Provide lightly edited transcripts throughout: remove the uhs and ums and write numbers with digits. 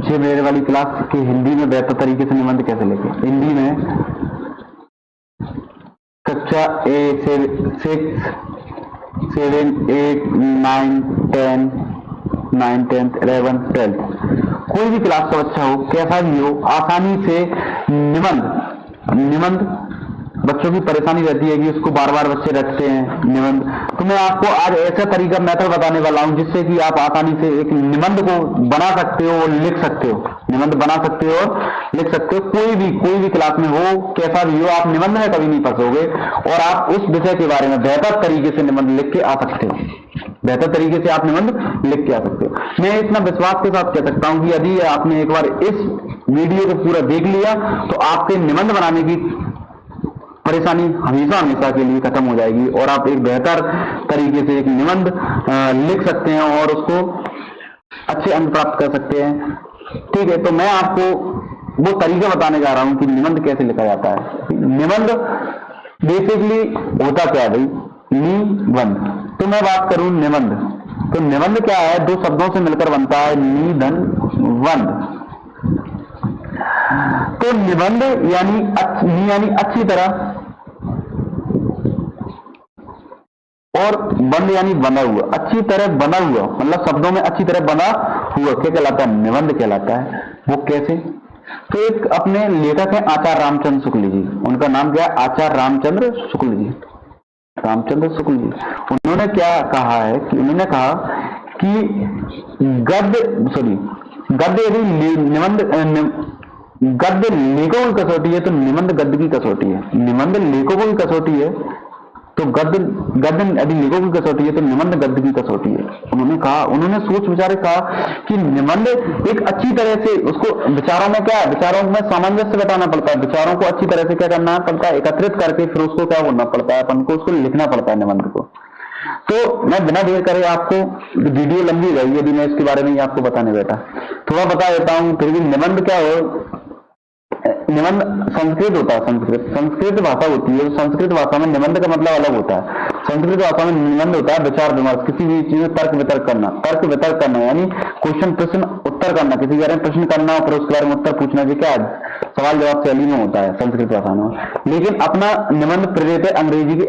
पीछे मेरे वाली क्लास की हिंदी में बेहतर तरीके से निबंध कैसे लिखे। हिंदी में कक्षा ए से 6, 7, 8, 9, 10, 9, 10, 11, 12 कोई भी क्लास का बच्चा हो, कैसा भी हो, आसानी से निबंध बच्चों की परेशानी रहती है कि उसको बार बार बच्चे रटते हैं निबंध। तो मैं आपको आज ऐसा तरीका मेथड बताने वाला हूं जिससे कि आप आसानी से एक निबंध को बना सकते हो और लिख सकते हो। निबंध बना सकते हो और लिख सकते हो। कोई भी क्लास में हो, कैसा भी हो, आप निबंध में कभी नहीं फंसोगे और आप उस विषय के बारे में बेहतर तरीके से निबंध लिख के आ सकते हो। बेहतर तरीके से आप निबंध लिख के आ सकते हो। मैं इतना विश्वास के साथ कह सकता हूं कि यदि आपने एक बार इस वीडियो को पूरा देख लिया तो आपके निबंध बनाने की परेशानी हमेशा के लिए खत्म हो जाएगी और आप एक बेहतर तरीके से एक निबंध लिख सकते हैं और उसको अच्छे अंक प्राप्त कर सकते हैं। ठीक है, तो मैं आपको वो तरीका बताने जा रहा हूं कि निबंध कैसे लिखा जाता है। निबंध बेसिकली होता क्या है भाई? निबंध। तो मैं बात करूं निबंध, तो निबंध क्या है? दो शब्दों से मिलकर बनता है निबंध। तो निबंध यानी अच्छी तरह और बंद यानी बना हुआ, अच्छी तरह बना हुआ, मतलब शब्दों में अच्छी तरह बना हुआ क्या कहलाता है? निबंध कहलाता है। वो कैसे? तो एक अपने लेखक है आचार्य रामचंद्र शुक्ल जी। उनका नाम क्या है? आचार्य रामचंद्र शुक्ल जी। रामचंद्र शुक्ल जी, उन्होंने क्या कहा है कि उन्होंने कहा कि गद्य यदि गद्य लेखकों की कसौटी है तो निबंध गद्य की कसौटी है। निबंध लेखकों की कसौटी है तो गद्य यदि लेखकों की कसौटी है तो निबंध गद्य की कसौटी है। उन्होंने सोच विचार कहा कि निबंध एक अच्छी तरह से उसको विचारों में क्या है, विचारों में सामंजस्य बताना पड़ता है। विचारों को अच्छी तरह से क्या करना पड़ता है? एकत्रित करके फिर उसको क्या बोलना पड़ता है? अपन को उसको लिखना पड़ता है निबंध को। तो मैं बिना देर करे, आपको वीडियो लंबी रहेगी यदि मैं इसके बारे में आपको बताने बैठा। थोड़ा बता देता हूं फिर भी। निबंध क्या हो? निबंध संस्कृत होता है, संस्कृत भाषा होती है। संस्कृत भाषा में निबंध का मतलब अलग होता है। संस्कृत भाषा में निबंध होता है विचार विमर्श, किसी भी चीज में तर्क वितर्क करना यानी क्वेश्चन प्रश्न उत्तर करना, किसी के बारे में प्रश्न करना फिर उसके बारे में उत्तर पूछना, जो क्या सवाल जवाब शैली में होता है संस्कृत भाषा में। लेकिन अपना निबंध प्रेरित है अंग्रेजी के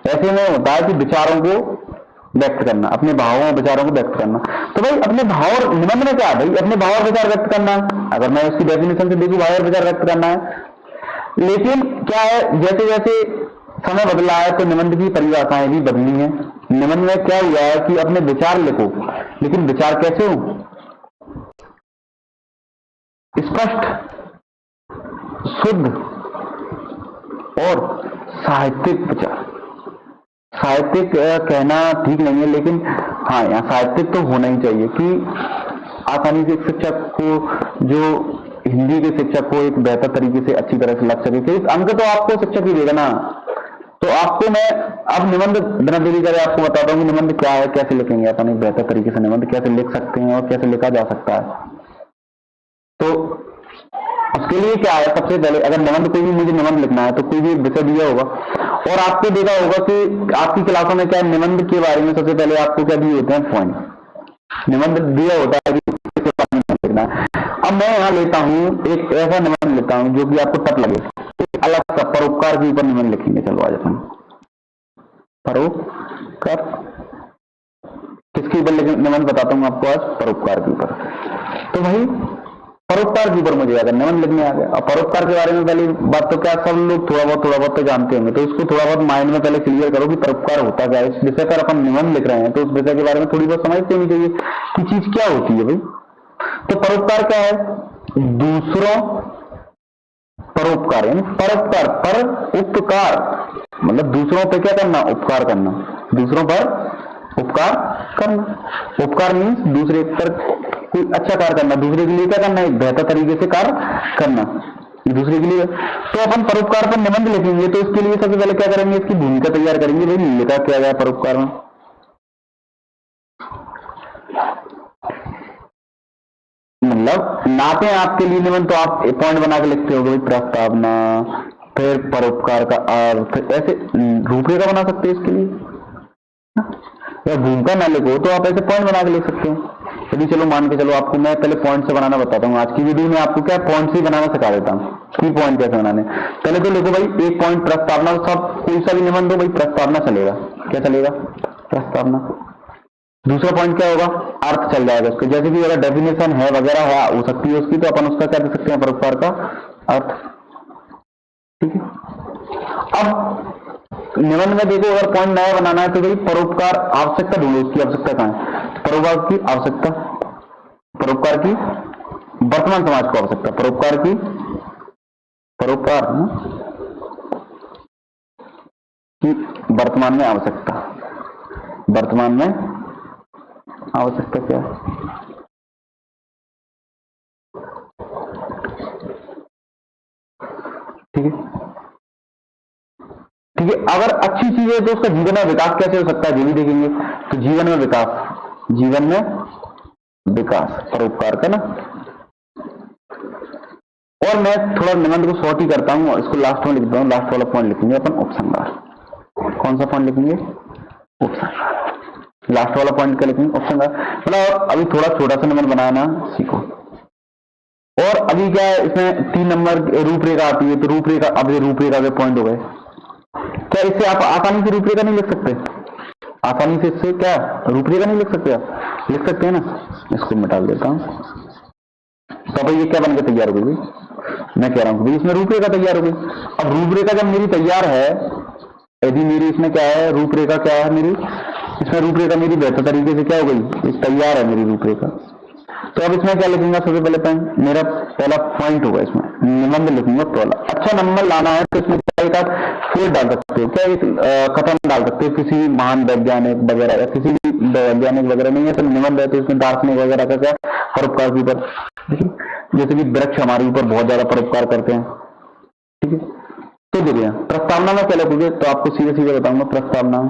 ऐसे में होता है कि विचारों को व्यक्त करना, अपने भावों और विचारों को व्यक्त करना। तो भाई अपने भाव और निबंध में क्या है भाई? अपने भाव और विचार व्यक्त करना है। अगर मैं उसकी डेफिनेशन से देखूं, भाव और विचार व्यक्त करना है। लेकिन क्या है, जैसे जैसे समय बदला है तो निबंध की परिभाषाएं भी बदली हैं। निबंध में क्या हुआ है कि अपने विचार लिखो, लेकिन विचार कैसे हो? स्पष्ट, शुद्ध और साहित्यिक विचार। साहित्यिक कहना ठीक नहीं है, लेकिन हाँ यहाँ साहित्यिक तो होना ही चाहिए कि आसानी से शिक्षक को, जो हिंदी के शिक्षक को एक बेहतर तरीके से अच्छी तरह से लग सके। क्योंकि अंक तो आपको शिक्षक ही देगा ना। तो आपको मैं अब निबंध बिना देरी करे आपको बताता हूँ कि निबंध क्या है, कैसे लिखेंगे अपन एक बेहतर तरीके से निबंध कैसे लिख सकते हैं और कैसे लिखा जा सकता है। तो उसके लिए क्या है, सबसे पहले अगर निबंध कोई भी मुझे निबंध लिखना है तो कोई भी विषय दिया होगा और आपको देखा होगा कि आपकी क्लासों में क्या निबंध के बारे में सबसे पहले आपको क्या दिए होते हैं? पॉइंट। निबंध दिया होता है कि लिखना है। अब मैं यहाँ लेता हूँ एक ऐसा निबंध लेता हूँ जो कि आपको टफ लगे। एक अलग सा परोपकार के ऊपर निबंध लिखेंगे। चलो आज अपन परोपकार किसके ऊपर निबंध बताता हूँ आपको आज? परोपकार के ऊपर। तो भाई परोपकार के ऊपर मुझे अगर निबंध लिखने आ गया। और परोपकार के बारे में पहली बात तो क्या सब लोग थोड़ा बहुत तो जानते होंगे, तो इसको थोड़ा बहुत माइंड में पहले क्लियर करो कि परोपकार होता क्या है। इस विषय पर अपन निबंध लिख रहे हैं तो उस विषय के बारे में थोड़ी बहुत समझ होनी चाहिए कि चीज क्या होती है भाई। तो परोपकार क्या है? दूसरों परोपकार यानी परोपकार, पर उपकार मतलब दूसरों पर क्या करना? उपकार करना। दूसरों पर उपकार करना। उपकार मीन्स दूसरे पर कोई अच्छा कार्य करना, दूसरे के लिए क्या करना? एक बेहतर तरीके से कार्य करना दूसरे के लिए। तो अपन परोपकार पर निबंध लिखेंगे तो इसके लिए सबसे पहले क्या करेंगे? इसकी भूमिका तैयार करेंगे। भाई लिखा क्या गया परोपकार में? मतलब नाते आपके लिए निबंध तो आप पॉइंट बना के लिखते हो भाई, प्रस्तावना, फिर परोपकार का अर्थ, ऐसे रूपरेखा बना सकते हैं इसके लिए। या भूमिका ना लिखो तो आप ऐसे पॉइंट बना के लिख सकते हो। यदि चलो मान के चलो, आपको मैं पहले पॉइंट से बनाना बताता हूँ। आज की वीडियो में आपको क्या पॉइंट से बनाना सिखा देता हूँ कि पॉइंट कैसे बनाने। पहले तो देखो भाई, एक पॉइंट प्रस्तावना, सब कोई सा भी निबंध हो भाई प्रस्तावना चलेगा। क्या चलेगा? प्रस्तावना। दूसरा पॉइंट क्या होगा? अर्थ चल जाएगा उसके। जैसे कि अगर डेफिनेशन है वगैरह हो सकती है उसकी, तो अपन उसका क्या दे सकते हैं? परोपकार का अर्थ। ठीक है। अब निबंध में देखो, अगर पॉइंट नया बनाना है तो भाई परोपकार आवश्यकता ढूंढो। उसकी आवश्यकता कहाँ है? परोपकार की आवश्यकता, परोपकार की वर्तमान समाज को आवश्यकता, परोपकार की, परोपकार की वर्तमान में आवश्यकता। वर्तमान में आवश्यकता क्या है? ठीक है, ठीक है। अगर अच्छी चीज है तो उसका जीवन में विकास कैसे हो सकता है, ये भी देखेंगे। तो जीवन में विकास, जीवन में विकास परोपकार का ना। और मैं थोड़ा निबंध को शॉर्ट ही करता हूं और इसको लास्ट में लिखता हूं। लास्ट वाला पॉइंट लिखेंगे अपन उपसंहार। कौन सा पॉइंट लिखेंगे? उपसंहार। लास्ट वाला पॉइंट क्या लिखेंगे? उपसंहार। मतलब अभी थोड़ा छोटा सा निबंध बनाना सीखो। और अभी क्या है, इसमें 3 नंबर रूपरेखा आती है। तो रूपरेखा, अब ये रूपरेखा के पॉइंट हो गए। क्या इससे आप आसानी से रूपरेखा नहीं लिख सकते? आसानी से इससे क्या रूपरेखा नहीं लिख सकते? आप लिख सकते हैं ना। इसको मिटा देता हूं। तो भाई ये क्या बन के तैयार हो गई? मैं कह रहा हूं इसमें रूपरेखा तैयार हो गई। अब रूपरेखा जब मेरी तैयार है, यदि मेरी इसमें क्या है, रूपरेखा क्या है मेरी, इसमें रूपरेखा मेरी बेहतर तरीके से क्या हो गई, तैयार है मेरी रूपरेखा। तो अब इसमें क्या लिखूंगा? सबसे पहले पॉइंट, मेरा पहला पॉइंट होगा इसमें निबंध लिखूंगा पहला। अच्छा नंबर लाना है तो इसमें क्या एक फेर डाल सकते हो, क्या एक कथन डाल सकते हो किसी महान वैज्ञानिक वगैरह, या किसी भी वैज्ञानिक वगैरह नहीं है तो निबंध है तो इसमें दार्शनिक वगैरह का क्या परोपकार के ऊपर। जैसे कि वृक्ष हमारे ऊपर बहुत ज्यादा परोपकार करते हैं। ठीक है। तो देखिए प्रस्तावना में क्या लिखोगे, तो आपको सीधे सीधे बताऊंगा। प्रस्तावना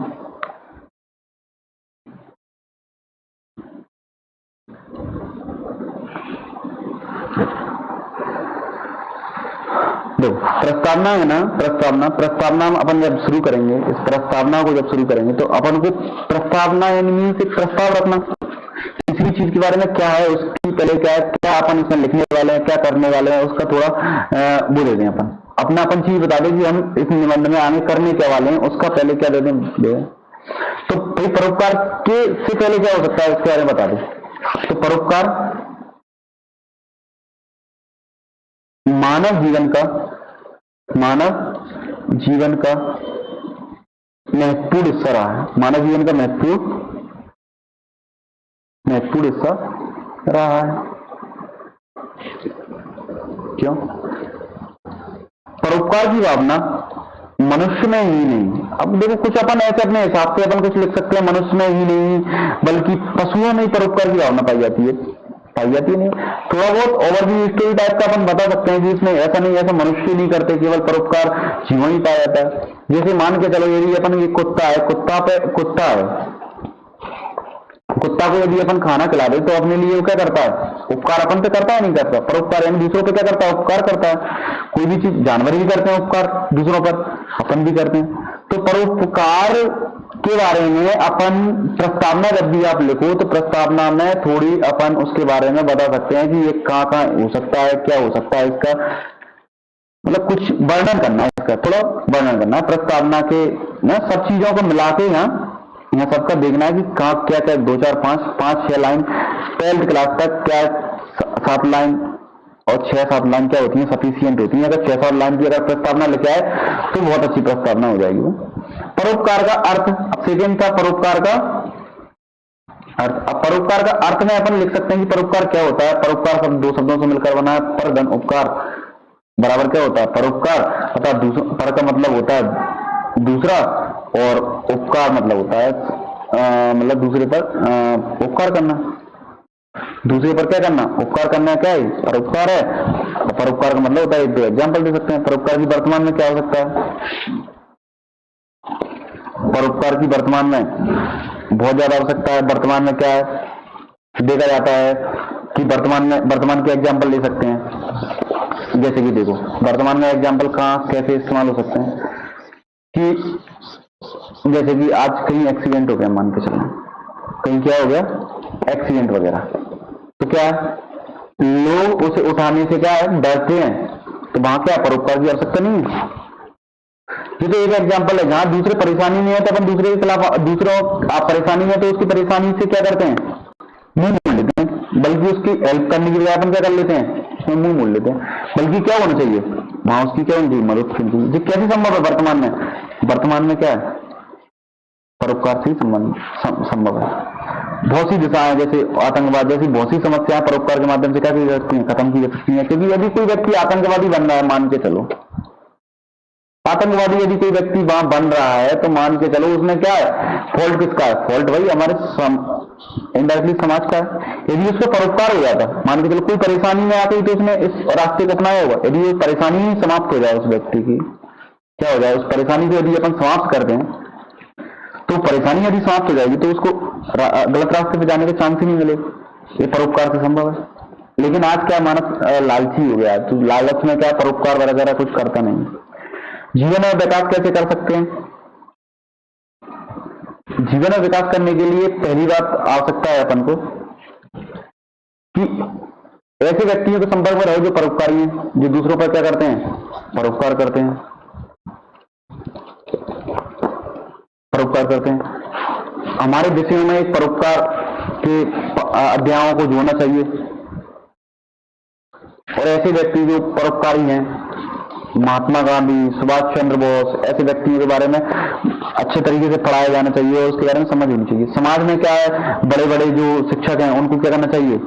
देखो, प्रस्तावना है ना, प्रस्तावना में अपन जब शुरू करेंगे, इस प्रस्तावना को जब शुरू करेंगे तो अपन को प्रस्तावना यानी एक प्रस्ताव रखना। किसी भी चीज के बारे में क्या है, उसकी पहले क्या है, क्या अपन इसमें लिखने वाले हैं, क्या करने वाले हैं, उसका थोड़ा वो दे दें। अपना अपन चीज बता दें कि हम इस निबंध में आगे करने क्या वाले हैं, उसका पहले क्या दे दें। तो भाई परोपकार के से पहले क्या हो सकता है इसके बारे में बता दें। तो परोपकार मानव जीवन का महत्वपूर्ण हिस्सा रहा है। मानव जीवन का महत्वपूर्ण हिस्सा रहा है। क्यों? परोपकार की भावना मनुष्य में ही नहीं, अब देखो कुछ अपन ऐसे अपने हिसाब से अपन कुछ लिख सकते हैं, मनुष्य में ही नहीं बल्कि पशुओं में ही परोपकार की भावना पाई जाती है नहीं। थोड़ा बहुत ओवरव्यू स्टोरी टाइप का अपन बता सकते हैं कि इसमें ऐसा नहीं, ऐसा मनुष्य नहीं करते, केवल परोपकार जीवन ही पाया जाता है। जैसे मान के चलो यदि अपन ये कुत्ता है, कुत्ता को यदि अपन खाना खिला दे तो अपने लिए वो क्या करता है? उपकार अपन पे करता है नहीं करता? परोपकार यानी दूसरों पे क्या करता है? उपकार करता है। कोई भी चीज, जानवर भी करते हैं उपकार दूसरों पर, अपन भी करते हैं। तो परोपकार के बारे में अपन प्रस्तावना जब भी आप लिखो तो प्रस्तावना में थोड़ी अपन उसके बारे में बता सकते हैं कि ये कहाँ हो सकता है, क्या हो सकता है, इसका मतलब कुछ वर्णन करना है, इसका थोड़ा वर्णन करना है। प्रस्तावना के ना सब चीजों को मिला के यहाँ सबका देखना है कि कहाँ क्या क्या 2 4 5 6 लाइन 12th क्लास तक क्या 7 लाइन और 6-7 लाइन क्या होती है, सफिशियंट होती है। अगर 6-7 लाइन की अगर प्रस्तावना लिखा है तो बहुत अच्छी प्रस्तावना हो जाएगी। परोपकार का अर्थ, सेकेंड था परोपकार का अर्थ। अब परोपकार का अर्थ में अपन लिख सकते हैं कि परोपकार क्या होता है। परोपकार शब्द 2 शब्दों से मिलकर बना है, पर धन उपकार बराबर क्या होता है? परोपकार। अर्थात पर का मतलब होता है दूसरा और उपकार मतलब होता है मतलब दूसरे पर उपकार करना, दूसरे पर क्या करना? उपकार करना। क्या है? परोपकार है। परोपकार का मतलब होता है, 2 एग्जाम्पल दे सकते हैं। परोपकार की वर्तमान में क्या हो सकता है? परोपकार की वर्तमान में बहुत ज्यादा हो सकता है। वर्तमान में क्या है देखा जाता है कि वर्तमान के एग्जाम्पल ले सकते हैं। जैसे कि देखो वर्तमान में एग्जाम्पल कहाँ कैसे इस्तेमाल हो सकते हैं कि जैसे कि आज कहीं एक्सीडेंट हो गया, मान के चलो कहीं क्या हो गया, एक्सीडेंट वगैरह, क्या है, लोग उसे उठाने से क्या है, डरते हैं, तो वहां क्या परोपकार की आवश्यकता नहीं है। ये तो एक एग्जांपल है, जहां दूसरे परेशानी में है तो अपन दूसरे के खिलाफ, दूसरों आप परेशानी में तो उसकी परेशानी से क्या करते हैं, मुंह मोड़ लेते हैं, बल्कि उसकी हेल्प करने की बजाय अपन क्या कर लेते हैं, उसमें मुंह मोड़ लेते हैं। बल्कि क्या होना चाहिए वहां, उसकी क्या होनी चाहिए, मदद करनी चाहिए। ये कैसे संभव है वर्तमान में, वर्तमान में क्या है, परोपकार से संभव है। बहुत सी दिशाएं जैसे आतंकवाद जैसी बहुत सी समस्याएं परोपकार के माध्यम से क्या की जा सकती हैं, खत्म की जा सकती हैं। क्योंकि यदि कोई व्यक्ति आतंकवादी बन रहा है, मान के चलो आतंकवादी यदि कोई व्यक्ति वहां बन रहा है, तो मान के चलो उसमें क्या है, फॉल्ट किसका है, फॉल्ट भाई हमारे इनडायरेक्टली समाज का है। यदि उसको परोपकार हो जाता, मान के चलो कोई परेशानी में आ गई तो उसने इस रास्ते को अपनाया होगा, यदि वो परेशानी ही समाप्त हो जाए उस व्यक्ति की, क्या हो जाए, उस परेशानी को यदि अपन समाप्त कर दें, तो परेशानी यदि समाप्त हो जाएगी तो उसको गलत रास्ते पे जाने के चांस ही नहीं मिले। ये परोपकार से संभव है। लेकिन आज क्या मानव लालची हो गया, तो लालच में क्या परोपकार वगैरह कुछ करता नहीं। जीवन में विकास कैसे कर सकते हैं, जीवन में विकास करने के लिए पहली बात आवश्यकता है अपन को कि ऐसे व्यक्तियों के संपर्क में रहो जो परोपकारी हैं, जो दूसरों पर क्या करते हैं, परोपकार करते हैं, परोपकार करते हैं। हमारे विषयों में एक परोपकार के अध्यायों को जोड़ना चाहिए, और ऐसे व्यक्ति जो परोपकारी हैं, महात्मा गांधी, सुभाष चंद्र बोस, ऐसे व्यक्तियों के बारे में अच्छे तरीके से पढ़ाया जाना चाहिए और उसके बारे में समझ होनी चाहिए। समाज में क्या है, बड़े बड़े जो शिक्षक हैं उनको क्या करना चाहिए,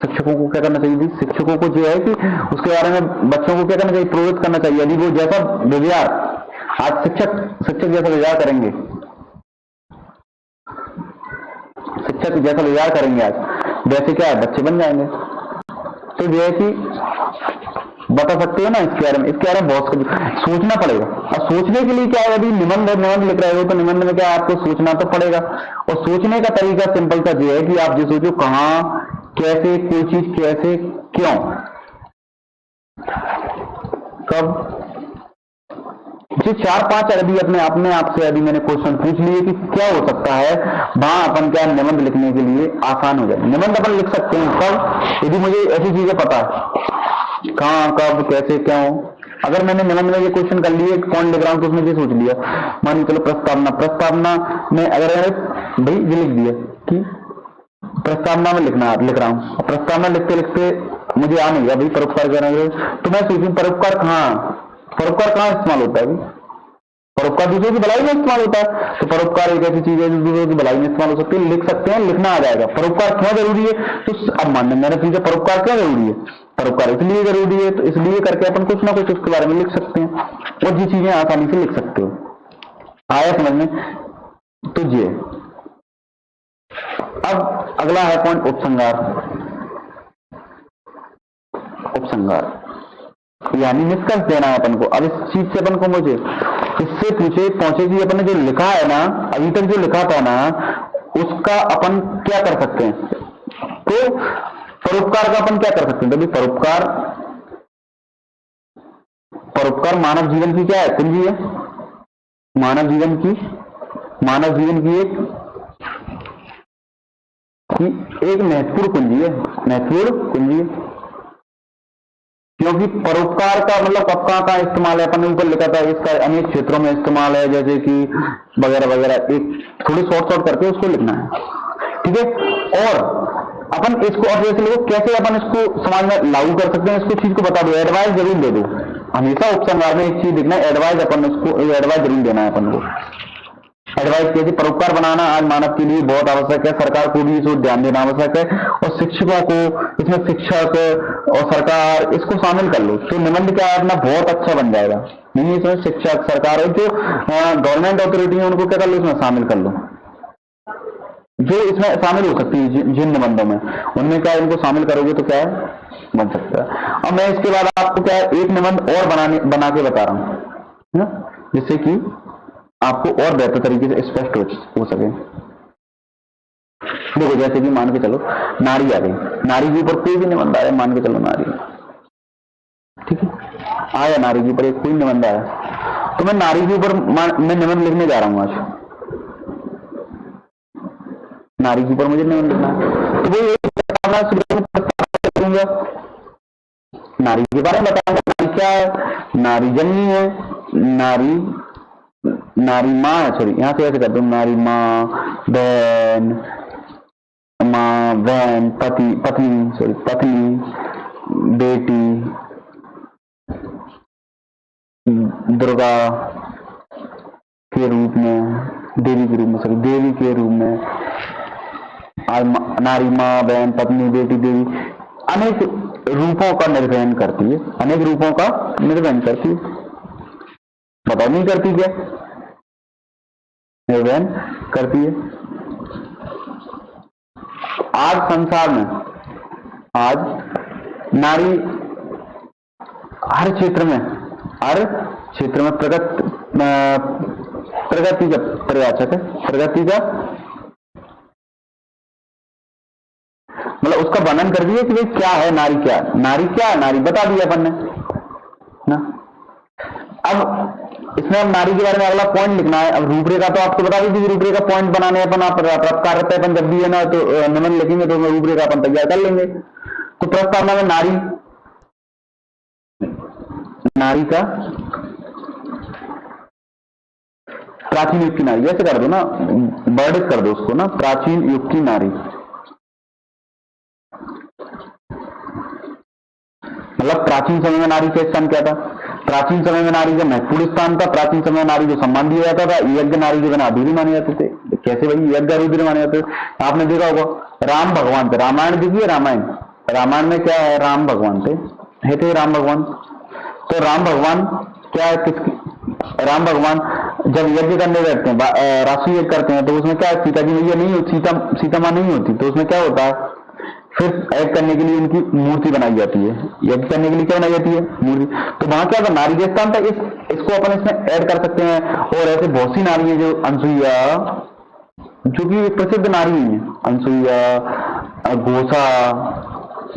शिक्षकों को क्या करना चाहिए, शिक्षकों को जो है कि उसके बारे में बच्चों को क्या करना चाहिए, प्रेरित करना चाहिए। यदि वो जैसा व्यवहार आज शिक्षक जैसा व्यवहार करेंगे, शिक्षक जैसा व्यवहार करेंगे आज, वैसे क्या है बच्चे बन जाएंगे। तो जो है कि बता सकते हो ना इसके बारे में बहुत सोचना पड़ेगा। और सोचने के लिए क्या है, यदि निबंध लिख रहे हो तो निबंध में क्या है, आपको सोचना तो पड़ेगा। और सोचने का तरीका सिंपल सा ये है कि आप जो सोचो कहां, कैसे, कोई चीज कैसे, क्यों, कब, जो 4-5 यदि अपने आप से यदि मैंने क्वेश्चन पूछ लिए कि क्या हो सकता है, वहां अपन क्या निबंध लिखने के लिए आसान हो जाए। निबंध अपन लिख सकते हैं कब, यदि मुझे ऐसी चीजें पता है, कहां, कब, कैसे, क्यों। अगर मैंने निबंध में ये क्वेश्चन कर लिए कौन लिख रहा हूं, तो उसमें ये सोच लिया, मान लो चलो प्रस्तावना में अगर भाई ये लिख दिया कि प्रस्तावना में लिख रहा हूं, प्रस्तावना लिखते लिखते मुझे आ नहीं गया भाई परोपकार करेंगे, तो मैं सोचूं परोपकार कहाँ इस्तेमाल होता है। परोपकार दूसरों की भलाई में इस्तेमाल होता है, तो परोपकार एक ऐसी चीज है जो दूसरों की भलाई में इस्तेमाल हो सकती है। लिख सकते हैं, लिखना आ जाएगा। परोपकार क्यों जरूरी है, तो अब मानने मैंने पूछा परोपकार क्यों जरूरी है, परोपकार इसलिए जरूरी है, तो इसलिए करके अपन कुछ ना कुछ उसके बारे में लिख सकते हैं, और जी चीजें आसानी से लिख सकते हो। आया समझ में, तो ये अब अगला है पॉइंट उपसंहार, यानी निष्कर्ष देना है अपन को। अब इस चीज से अपन को मुझे इससे पहुंचे कि अपन ने जो लिखा है ना, अभी तक जो लिखा था ना, उसका अपन क्या कर सकते हैं। तो परोपकार का अपन क्या कर सकते हैं, तो परोपकार मानव जीवन की क्या है, कुंजी है। मानव जीवन की एक महत्वपूर्ण कुंजी है, क्योंकि परोपकार का मतलब कब कहाँ इस्तेमाल है, अपन ने ऊपर लिखा था इसका अनेक क्षेत्रों में इस्तेमाल है, जैसे कि वगैरह वगैरह, एक थोड़ी शॉर्ट करके उसको लिखना है, ठीक है। और अपन इसको और जैसे लोग कैसे अपन इसको समाज में लागू कर सकते हैं, इसको चीज को बता दो, एडवाइस जरूर दे दो। हमेशा उपसंहार में एक चीज लिखना है, एडवाइस, अपन उसको एडवाइस जरूर देना है अपन को। एडवाइस कैसे, परोपकार बनाना आज मानव के लिए बहुत आवश्यक है, सरकार को भी इसको ध्यान देना आवश्यक है, और शिक्षकों को इसमें, शिक्षक और सरकार इसको शामिल कर लो, तो निबंध क्या है अपना बहुत अच्छा बन जाएगा। नहीं, इसमें शिक्षक, सरकार और जो गवर्नमेंट अथॉरिटी है उनको क्या कर लो, इसमें शामिल कर लो, जो इसमें शामिल हो सकती है जिन निबंधों में, उनमें क्या इनको शामिल करोगे तो क्या है बन सकता है। अब मैं इसके बाद आपको क्या है एक निबंध और बना के बता रहा हूं, जिससे कि आपको और बेहतर तरीके से स्पष्ट हो सके। देखो जैसे कि मान के चलो नारी आ गई, नारी के ऊपर कोई भी निबंध आया, मान के चलो नारी, ठीक है, आया नारी के ऊपर एक कोई निबंध आया, तो मैं नारी के ऊपर मैं निबंध लिखने जा रहा हूं आज, नारी के ऊपर मुझे निबंध लिखना है, तो वो मैं शुरू में प्रस्ताव करूंगा, नारी के बारे में बताऊंगा। नारी क्या है? नारी जननी है, नारी नारी माँ है, सॉरी यहाँ से ऐसे कर दूं, नारी माँ, बहन, माँ, बहन, पति, पत्नी, सॉरी पत्नी, बेटी, दुर्गा के रूप में, देवी के रूप में, सॉरी देवी के रूप में, नारी माँ, बहन, पत्नी, बेटी, देवी, अनेक रूपों का निर्वहन करती है, अनेक रूपों का निर्वहन करती है। बताओ नहीं करती क्या? निर्वहन करती है। आज संसार में, आज नारी हर क्षेत्र में प्रगति का प्रयाचक है, प्रगति का मतलब उसका वर्णन कर दिया कि भाई क्या है नारी, क्या है नारी बता दिया अपन ने ना। अब इसमें हम नारी के बारे में अगला पॉइंट लिखना है। अब रूपरेखा तो आपको बता दी थी, रूपरेखा पॉइंट बनाने अपन आप कार्य अपन जब भी है ना तो निबंध लिखेंगे तो रूपरेखा अपन तैयार कर लेंगे। तो प्रस्तावना में नारी का प्राचीन युग की नारी, ऐसे कर दो ना, वर्णित कर दो उसको ना, प्राचीन युग की नारी, मतलब प्राचीन समय में नारी का स्थान क्या था? प्राचीन समय में नारी का महत्वपूर्ण स्थान था। प्राचीन समय में नारी को सम्मान दिया जाता था। यज्ञ नारी के बिना अधूरे माने जाते थे। कैसे भाई? यज्ञ अधूरे माने जाते थे। आपने देखा होगा राम भगवान थे, रामायण देखिए, रामायण में क्या है? राम भगवान थे राम भगवान। तो राम भगवान क्या है? राम भगवान जब यज्ञ करने बैठते हैं, राशि यज्ञ करते हैं, तो उसमें क्या है? सीता जी मैया नहीं होती, सीता माँ नहीं होती, तो उसमें क्या होता है? फिर ऐड करने के लिए उनकी मूर्ति बनाई जाती है। यज्ञ करने के लिए क्या बनाई जाती है? मूर्ति। तो वहां क्या था? नारी के स्थान था। इसको अपन इसमें ऐड कर सकते हैं। और ऐसे बहुत सी नारी है, जो अनसुईया, जो कि प्रसिद्ध नारी है, अनसुईया, घोषा,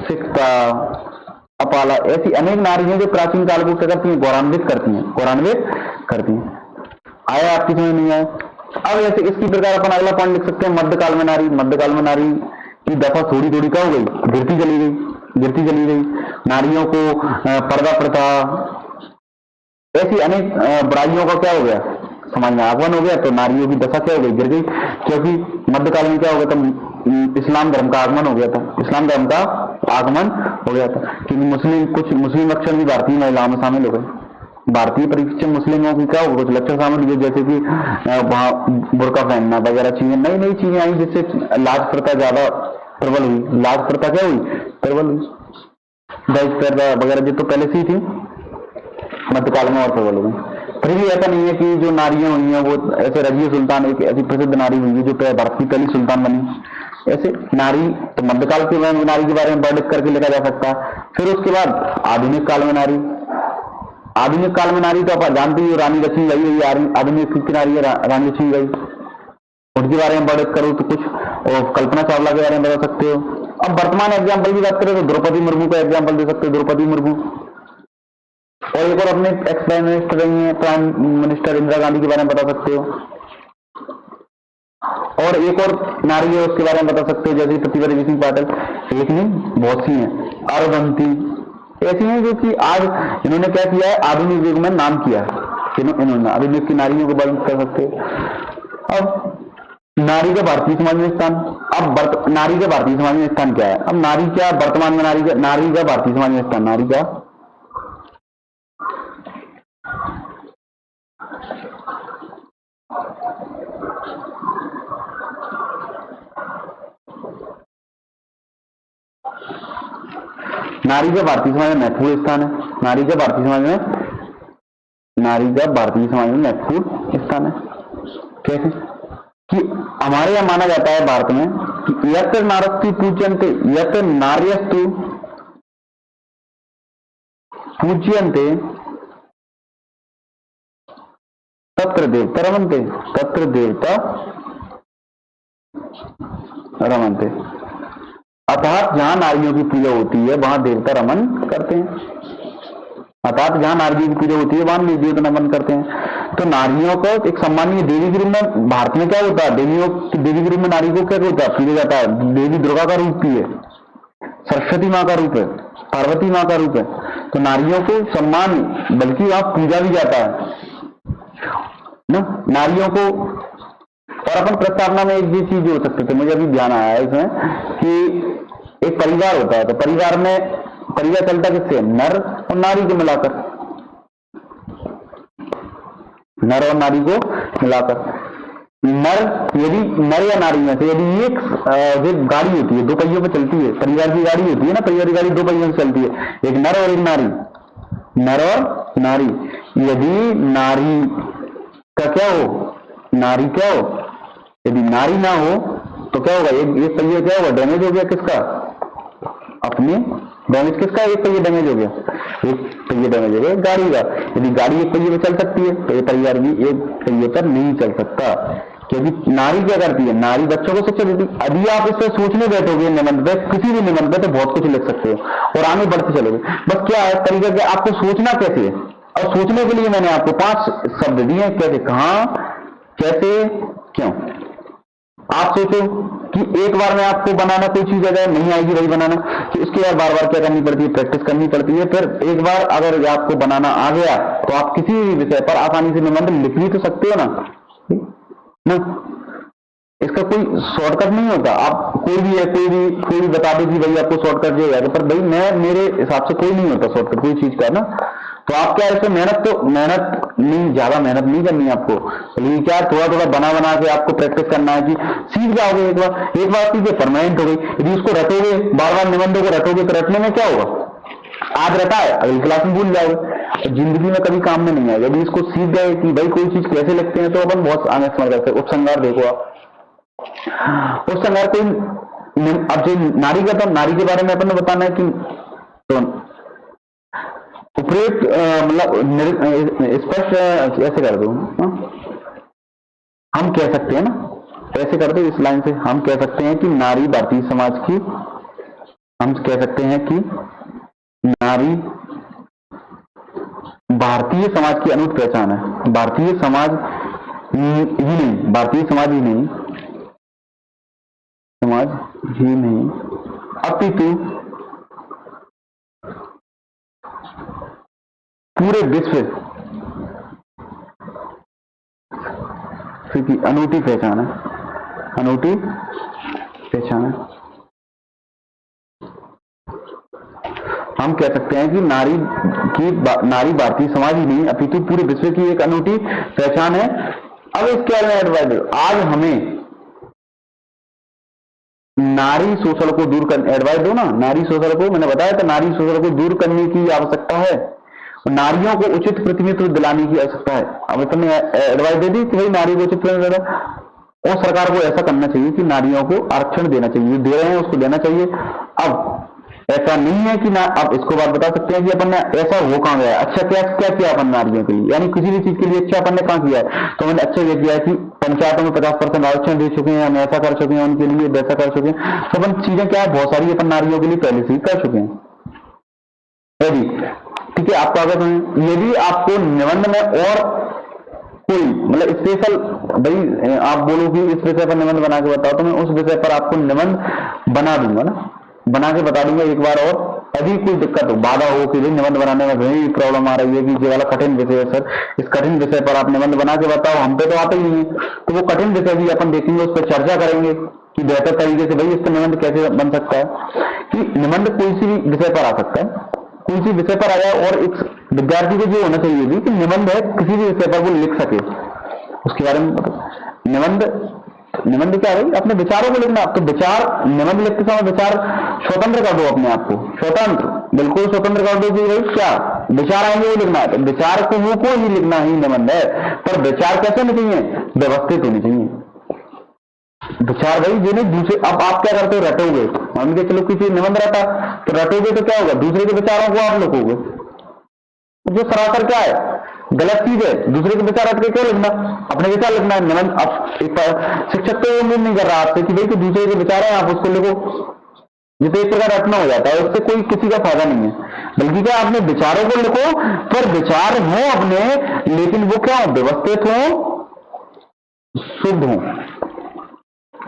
सिकता, अपाला, ऐसी अनेक नारी हैं जो प्राचीन काल को क्या करती हैं? गौरवान्वित करती हैं। आया आपकी समझ नहीं आया? अब ऐसे इसकी प्रकार अपन अगला पॉइंट लिख सकते हैं, मध्यकाल में नारी की दफा थोड़ी क्या हो गई? गिरती चली गई। नारियों को पर्दा प्रथा, ऐसी अनेक बुराइयों का क्या हो गया? समाज में आगमन हो गया। तो नारियों की दशा क्या हो गई? गिर गई। क्योंकि मध्यकाल में क्या हो गया था? इस्लाम धर्म का आगमन हो गया था। क्योंकि मुस्लिम लक्षण भी भारतीय महिलाओं में शामिल हो गए। भारतीय परिचय मुस्लिमों की क्या होगा? कुछ लक्षण शामिल हुए, जैसे कि वहां बुर्का पहनना वगैरह चीजें, नई चीजें आई, जिससे लाज प्रथा ज्यादा प्रबल हुई। लाज प्रथा क्या हुई? प्रबल हुई। दहेज प्रथा वगैरह जो तो पहले से ही थी, मध्यकाल में और प्रबल हो गई। फिर भी ऐसा नहीं है कि जो नारियां हुई हैं वो ऐसे, रजिया सुल्तान एक ऐसी प्रसिद्ध नारी हुई है जो भारत की पहली सुल्तान बनी। ऐसे नारी तो मध्यकाल के नारी के बारे में वर्णित करके लिखा जा सकता है। फिर उसके बाद आधुनिक काल में नारी तो आप जानते ही, रानी लक्ष्मीबाई है, आधुनिक की नारी है रानी लक्ष्मीबाई। उनके बारे में वर्णित करो तो कुछ, और कल्पना चावला के बारे में बता सकते हो। अब वर्तमान एग्जाम्पल की बात करें तो द्रौपदी मुर्मू का एग्जाम्पल दे सकते हो, द्रौपदी मुर्मू। और एक और अपने एक्स प्राइम मिनिस्टर रही है, प्राइम मिनिस्टर इंदिरा गांधी के बारे में बता सकते हो। और एक और नारी है उसके बारे में बता सकते हो, जैसे प्रतिभा देवी सिंह पाटिल। एक नहीं, बहुत सी हैं। अरबंती ऐसी हैं जो कि आज इन्होंने क्या किया है? आधुनिक युग में नाम किया है। इन्होंने आधुनिक की नारियों को वर्णित कर सकते हो। अब नारी का भारतीय समाज में स्थान, नारी का भारतीय समाज में स्थान क्या है? अब नारी क्या वर्तमान में नारी का भारतीय समाज में स्थान, नारी का भारतीय समाज में महत्वपूर्ण स्थान है। नारी का भारतीय समाज में महत्वपूर्ण स्थान है। कैसे? कि हमारे यहां माना जाता है भारत में कि यत्र नारस्तु पूज्यन्ते, यत्र नार्यस्तु पूज्यन्ते तत्र देवता रमन्ते। अर्थात जहां नारियों की पूजा होती है वहां देवता रमन करते हैं। देवता नमन करते हैं। तो नारियों को एक सम्मानीय देवी के रूप में भारत में क्या होता है? देवी के रूप में नारी को क्या होता है? पूजा जाता है। देवी दुर्गा का रूप भी है। सरस्वती माँ का रूप है, पार्वती माँ का रूप है, तो नारियों को सम्मान, बल्कि वहां पूजा भी जाता है ना नारियों को। और अपन प्रस्तावना में एक भी चीज हो सकते थे, मुझे अभी ध्यान आया है इसमें कि एक परिवार होता है, तो परिवार में परिवार चलता किससे, नर और नारी को मिलाकर, नर और नारी को मिलाकर। नर, यदि नर या नारी में से यदि एक जो गाड़ी होती है, दो पहियों पे चलती है, परिवार की गाड़ी होती है ना, परिवार की गाड़ी दो पहियों से चलती है, एक नर और एक नारी, नर और नारी। यदि नारी का क्या हो, नारी क्या हो, यदि नारी ना हो तो क्या होगा, एक पहिया क्या होगा, डैमेज हो गया किसका, अपने डैमेज किसका, एक पहिया डैमेज हो गया, एक पहिया डैमेज हो गया गाड़ी का। यदि गाड़ी एक पहिए पे चल सकती है तो ये परिवार भी एक पहिए पर नहीं चल सकता, क्योंकि नारी क्या करती है, नारी बच्चों को शिक्षा देती। यदि आप इस पर सोचने बैठोगे निबंध पे, किसी भी निबंध पे, तो बहुत कुछ लिख सकते हो और आगे बढ़ते चलोगे। बस क्या है तरीका, कि आपको सोचना कैसे है, और सोचने के लिए मैंने आपको 5 शब्द दिए, कैसे, कहां, कैसे, क्यों। आप सोचो कि एक बार में आपको बनाना कोई चीज अगर नहीं आएगी वही बनाना, कि उसके बाद बार बार क्या करनी पड़ती है, प्रैक्टिस करनी पड़ती है। फिर एक बार अगर आपको बनाना आ गया तो आप किसी भी विषय पर आसानी से निबंध लिख भी तो सकते हो ना। इसका कोई शॉर्टकट नहीं होता। आप कोई भी बता दो कि भाई आपको शॉर्टकट जो है, पर भाई मेरे हिसाब से कोई नहीं होता शॉर्टकट कोई चीज का ना। तो आप क्या इसमें मेहनत नहीं, ज्यादा मेहनत नहीं करनी है आपको, लेकिन क्या थोड़ा थोड़ा बना के आपको प्रैक्टिस करना है, कि सीख जाओगे। एक बार सीखे परमानेंट हो गई। यदि उसको रटोगे, बार बार निबंधों को रटोगे, तो रटने में क्या होगा, आज रटा है अगली क्लास में भूल जाओगे, जिंदगी में कभी काम में नहीं आएगा। यदि इसको सीख गए कि भाई कोई चीज कैसे लिखते हैं, तो अपन बहुत आगे समझ सकते हैं। उपसंहार देखो आप, उपसंहार कोई, अब जो नारी का था, नारी के बारे में अपन ने बताना है कि तो उपयुक्त मतलब स्पष्ट ऐसे कर दो, हम कह सकते हैं ना, ऐसे कर दो इस लाइन से, हम कह सकते हैं कि नारी भारतीय समाज की, हम कह सकते हैं कि नारी भारतीय समाज की अनूठ पहचान है। भारतीय समाज ही नहीं अपितु पूरे विश्व की अनूठी पहचान है। हम कह सकते हैं कि नारी भारतीय समाज ही नहीं अपितु पूरे विश्व की एक अनूठी पहचान है। अब इसके बारे में एडवाइस, आज हमें नारी शोषण को दूर करने, एडवाइस दो ना, नारी शोषण को, मैंने बताया था नारी शोषण को दूर करने की आवश्यकता है, नारियों को उचित प्रतिनिधित्व दिलाने की आवश्यकता है। अब तुमने एडवाइस दे दी कि भाई नारी को उचित प्रतिनिधित्व, और सरकार को ऐसा करना चाहिए कि नारियों को आरक्षण देना चाहिए, दे रहे हैं उसको देना चाहिए। अब ऐसा नहीं है कि ना, आप इसको बात बता सकते हैं कि अपन ने ऐसा हो कहां गया, अच्छा क्या किया अपन नारियों के लिए, यानी किसी भी चीज के लिए अच्छा अपन ने कहां किया है। तो मैंने अच्छा ये किया है कि पंचायतों में 50% आरक्षण दे चुके हैं, हम ऐसा कर चुके हैं उनके लिए, वैसा कर चुके हैं। तो अपन चीजें क्या है, बहुत सारी अपन नारियों के लिए पहले से ही कर चुके हैं। ठीक है, आपको अगर यदि आपको निबंध में और कोई मतलब स्पेशल, भाई आप बोलो कि इस विषय पर निबंध बना के बताओ, तो मैं उस विषय पर आपको निबंध बना दूंगा ना, बना के बता दूंगा एक बार। और यदि कोई दिक्कत हो, बाधा हो कि निबंध बनाने में वही प्रॉब्लम आ रही है कि ये वाला कठिन विषय है सर, इस कठिन विषय पर आप निबंध बना के बताओ, हम पे तो आते ही नहीं, तो वो कठिन विषय भी अपन देखेंगे, उस पर चर्चा करेंगे कि बेहतर तरीके से भाई इस पर निबंध कैसे बन सकता है। कि निबंध कोई सी भी विषय पर आ सकता है, कोई सी विषय पर आया, और एक विद्यार्थी को जो होना चाहिए भी कि निबंध है किसी भी विषय पर वो लिख सके, उसके बारे में निबंध क्या है, अपने विचारों को लिखना। तो विचार, निबंध लिखते समय विचार स्वतंत्र कर दो अपने आप को, स्वतंत्र, बिल्कुल स्वतंत्र कर दो कि भाई क्या विचार आएंगे वो लिखना है, तो विचार को वो को ही लिखना ही निबंध है। पर विचार कैसे होने चाहिए, व्यवस्थित होने चाहिए विचार, भाई जिन्हें दूसरे, अब आप क्या करते हो, रटोगे, मान के चलो किसी निबंध रटा, तो रटोगे तो क्या होगा, दूसरे के विचारों को आप लिखोगे, जो सरासर क्या है, गलत चीज है। दूसरे के विचार रट के क्यों लिखना, अपने विचार लिखना है। निबंध अब शिक्षक तो उम्मीद नहीं कर रहा आपसे कि भाई कि दूसरे के विचार है आप उसको लिखो, जिसे एक प्रकार रटना हो जाता है, उससे कोई किसी का फायदा नहीं है। बल्कि क्या, अपने विचारों को लिखो, पर विचार हो अपने, लेकिन वो क्या हो, व्यवस्थित हो, शुद्ध हो,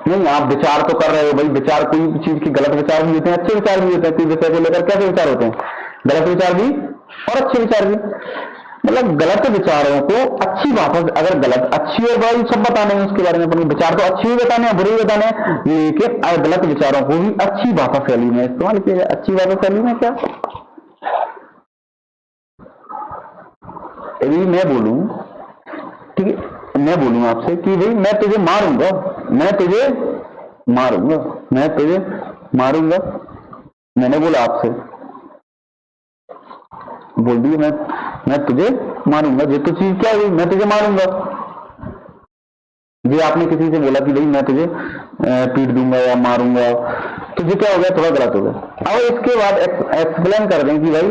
नहीं, आप विचार तो कर रहे हो भाई, विचार कोई भी चीज की गलत विचार भी होते हैं, अच्छे विचार भी होते हैं, कोई विषय को लेकर कैसे विचार होते हैं, गलत विचार भी और अच्छे विचार भी। मतलब गलत विचारों को अच्छी भाषा से, अगर गलत अच्छी और बुरी सब बताने हैं उसके बारे में, अपन विचार तो अच्छी भी बताने हैं बुरे भी बताने हैं, लेकिन गलत विचारों को भी अच्छी भाषा शैली में इस्तेमाल किया जाए। अच्छी भाषा शैली में क्या, यदि मैं बोलूं, ठीक है, मैं बोलूं आपसे कि भाई मैं तुझे मारूंगा, मैं तुझे मारूंगा, मैं तुझे मारूंगा, मैंने बोला आपसे, बोल दिए मैं तुझे मारूंगा, ये तो चीज क्या हुई, मैं तुझे मारूंगा। ये आपने किसी से बोला कि भाई मैं तुझे पीट दूंगा या मारूंगा, तो ये क्या हो गया, थोड़ा गलत हो गया। अब इसके बाद एक्सप्लेन कर दें कि भाई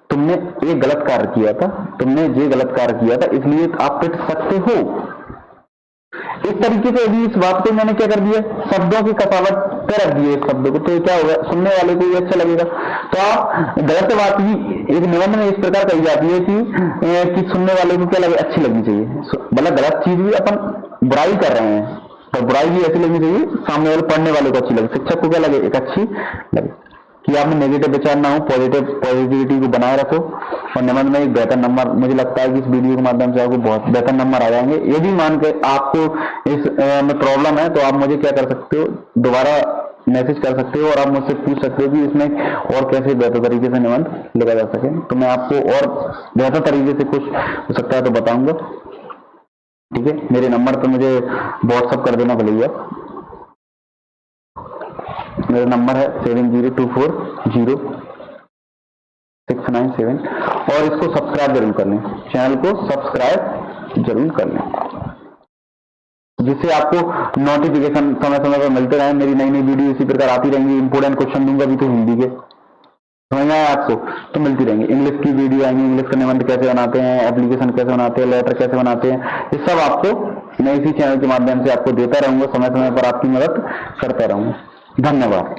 तुमने ये गलत कार्य किया था, तुमने ये गलत कार्य किया था, इसलिए आप पिट सकते हो। इस तरीके से यदि इस बात को मैंने क्या कर दिया, शब्दों की कसावट पे रख दिए इस शब्द को, तो क्या होगा, सुनने वाले को ये अच्छा लगेगा। तो आप गलत बात भी एक निबंध में इस प्रकार कही जाती है कि सुनने वाले को क्या लगे, अच्छी लगनी चाहिए। मतलब गलत चीज भी अपन बुराई कर रहे हैं तो बुराई भी ऐसी लगनी चाहिए, सामने वाले पढ़ने वाले को अच्छी लगे, शिक्षक को क्या लगे, एक अच्छी लगे, कि आप में नेगेटिव विचार ना हो, पॉजिटिविटी को बनाए रखो। और निबंध में एक बेहतर नंबर, मुझे लगता है कि इस वीडियो के माध्यम से आपको बहुत बेहतर नंबर आ जाएंगे। यदि मान के आपको इस में प्रॉब्लम है तो आप मुझे क्या कर सकते हो, दोबारा मैसेज कर सकते हो और आप मुझसे पूछ सकते हो कि इसमें और कैसे बेहतर तरीके से निबंध लिखा जा सके, तो मैं आपको और बेहतर तरीके से कुछ हो सकता है तो बताऊंगा। ठीक है, मेरे नंबर पर मुझे व्हाट्सअप कर देना भैया, मेरा नंबर है 70240697, और इसको सब्सक्राइब जरूर कर लें, चैनल को सब्सक्राइब जरूर कर लें, जिससे आपको नोटिफिकेशन समय समय पर मिलते रहे। मेरी नई नई वीडियो इसी प्रकार आती रहेंगी। इंपोर्टेंट क्वेश्चन दूंगा भी तो हिंदी के, समझ में आया आपको, तो मिलती रहेंगी। इंग्लिश की वीडियो आएंगी, इंग्लिश का निबंध कैसे बनाते हैं, एप्लीकेशन कैसे बनाते हैं, लेटर कैसे बनाते हैं, ये सब आपको मैं इसी चैनल के माध्यम से आपको देता रहूंगा, समय समय पर आपकी मदद करता रहूंगा। धन्यवाद।